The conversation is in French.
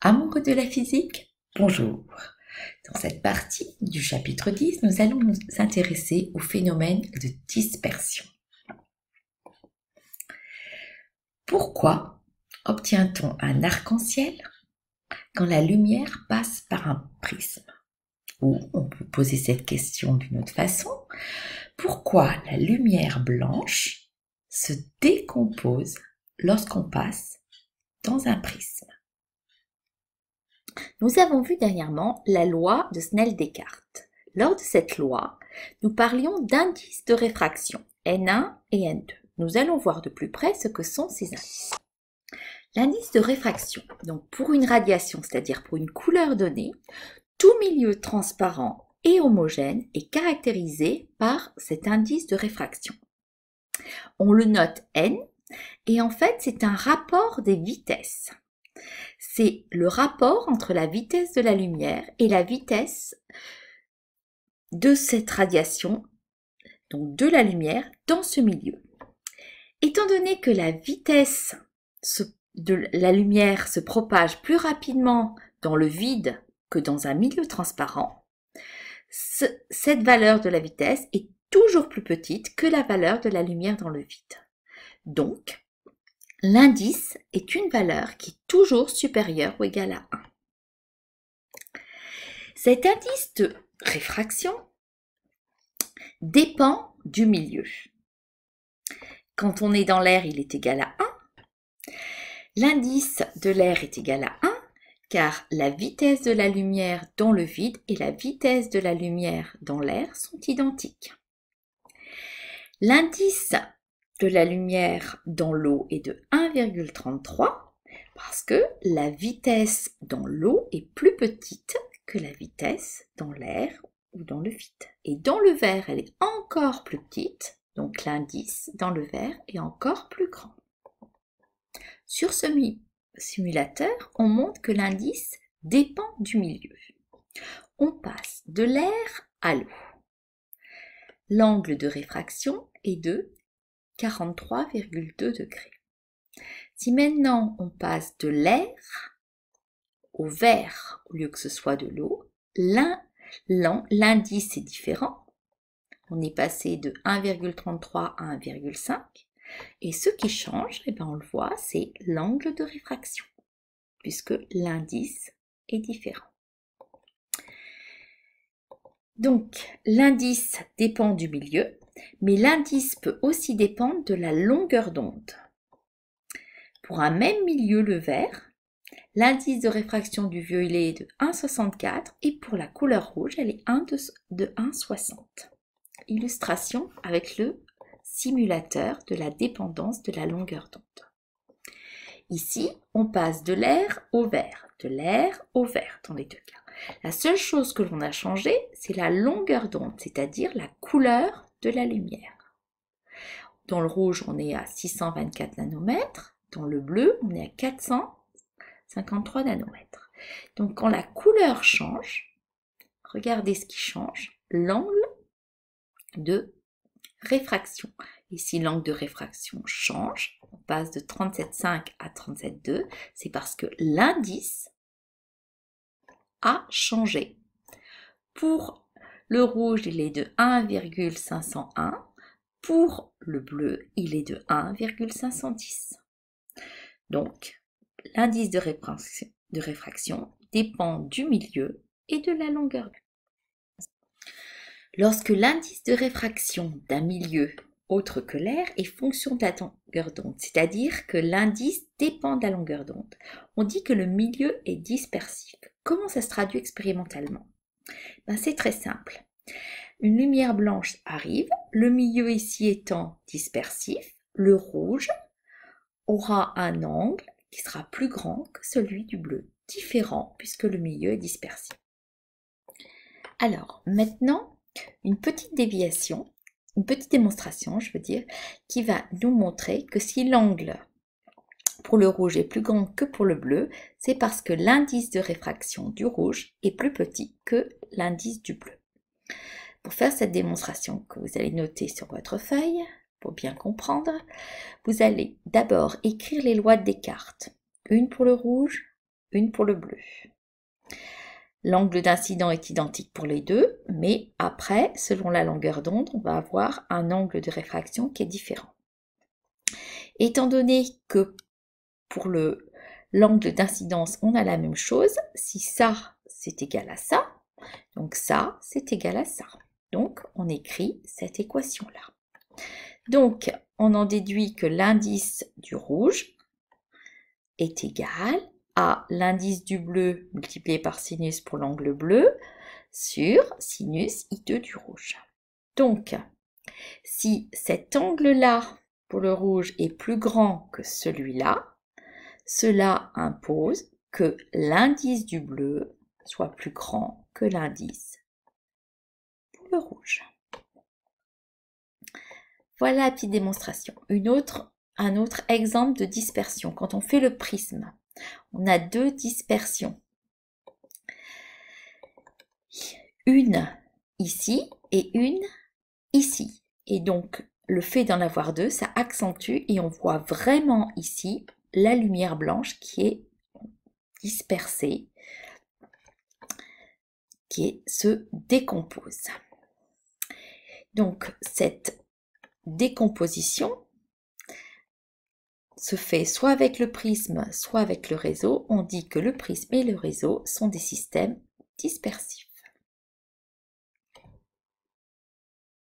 Amoureux de la physique, bonjour. Dans cette partie du chapitre 10, nous allons nous intéresser au phénomène de dispersion. Pourquoi obtient-on un arc-en-ciel quand la lumière passe par un prisme? Ou on peut poser cette question d'une autre façon. Pourquoi la lumière blanche se décompose lorsqu'on passe dans un prisme? Nous avons vu dernièrement la loi de Snell-Descartes. Lors de cette loi, nous parlions d'indices de réfraction, N1 et N2. Nous allons voir de plus près ce que sont ces indices. L'indice de réfraction, donc pour une radiation, c'est-à-dire pour une couleur donnée, tout milieu transparent et homogène est caractérisé par cet indice de réfraction. On le note N, et en fait c'est un rapport des vitesses. C'est le rapport entre la vitesse de la lumière et la vitesse de cette radiation, donc de la lumière, dans ce milieu. Étant donné que la vitesse de la lumière se propage plus rapidement dans le vide que dans un milieu transparent, cette valeur de la vitesse est toujours plus petite que la valeur de la lumière dans le vide. Donc, l'indice est une valeur qui est toujours supérieure ou égale à 1. Cet indice de réfraction dépend du milieu. Quand on est dans l'air, il est égal à 1. L'indice de l'air est égal à 1 car la vitesse de la lumière dans le vide et la vitesse de la lumière dans l'air sont identiques. L'indice de la lumière dans l'eau est de 1,33 parce que la vitesse dans l'eau est plus petite que la vitesse dans l'air ou dans le vide. Et dans le verre, elle est encore plus petite, donc l'indice dans le verre est encore plus grand. Sur ce simulateur, on montre que l'indice dépend du milieu. On passe de l'air à l'eau. L'angle de réfraction est de 43,2 degrés. Si maintenant on passe de l'air au verre au lieu que ce soit de l'eau, l'indice est différent. On est passé de 1,33 à 1,5 et ce qui change, on le voit, c'est l'angle de réfraction puisque l'indice est différent. Donc l'indice dépend du milieu, mais l'indice peut aussi dépendre de la longueur d'onde. Pour un même milieu, le vert, l'indice de réfraction du violet est de 1,64 et pour la couleur rouge, elle est de 1,60. Illustration avec le simulateur de la dépendance de la longueur d'onde. Ici, on passe de l'air au vert, de l'air au vert dans les deux cas. La seule chose que l'on a changé, c'est la longueur d'onde, c'est-à-dire la couleur de la lumière. Dans le rouge, on est à 624 nanomètres. Dans le bleu, on est à 453 nanomètres. Donc, quand la couleur change, regardez ce qui change, l'angle de réfraction. Et si l'angle de réfraction change, on passe de 37,5 à 37,2, c'est parce que l'indice a changé. Pour le rouge, il est de 1,501. Pour le bleu, il est de 1,510. Donc, l'indice de réfraction dépend du milieu et de la longueur d'onde. Lorsque l'indice de réfraction d'un milieu autre que l'air est fonction de la longueur d'onde, c'est-à-dire que l'indice dépend de la longueur d'onde, on dit que le milieu est dispersif. Comment ça se traduit expérimentalement? C'est très simple. Une lumière blanche arrive, le milieu ici étant dispersif, le rouge aura un angle qui sera plus grand que celui du bleu, différent puisque le milieu est dispersif. Alors, maintenant, une petite démonstration, qui va nous montrer que si l'angle pour le rouge est plus grand que pour le bleu, c'est parce que l'indice de réfraction du rouge est plus petit que l'indice du bleu. Pour faire cette démonstration que vous allez noter sur votre feuille, pour bien comprendre, vous allez d'abord écrire les lois de Descartes. Une pour le rouge, une pour le bleu. L'angle d'incidence est identique pour les deux, mais après, selon la longueur d'onde, on va avoir un angle de réfraction qui est différent. Étant donné que pour l'angle d'incidence, on a la même chose, si ça, c'est égal à ça, donc ça, c'est égal à ça. Donc, on écrit cette équation-là. Donc, on en déduit que l'indice du rouge est égal à l'indice du bleu multiplié par sinus pour l'angle bleu sur sinus I2 du rouge. Donc, si cet angle-là pour le rouge est plus grand que celui-là, cela impose que l'indice du bleu soit plus grand que l'indice pour le rouge. Voilà la petite démonstration. Un autre exemple de dispersion. Quand on fait le prisme, on a deux dispersions. Une ici et une ici. Et donc, le fait d'en avoir deux, ça accentue et on voit vraiment ici la lumière blanche qui est dispersée, qui se décompose. Donc, cette décomposition se fait soit avec le prisme, soit avec le réseau. On dit que le prisme et le réseau sont des systèmes dispersifs.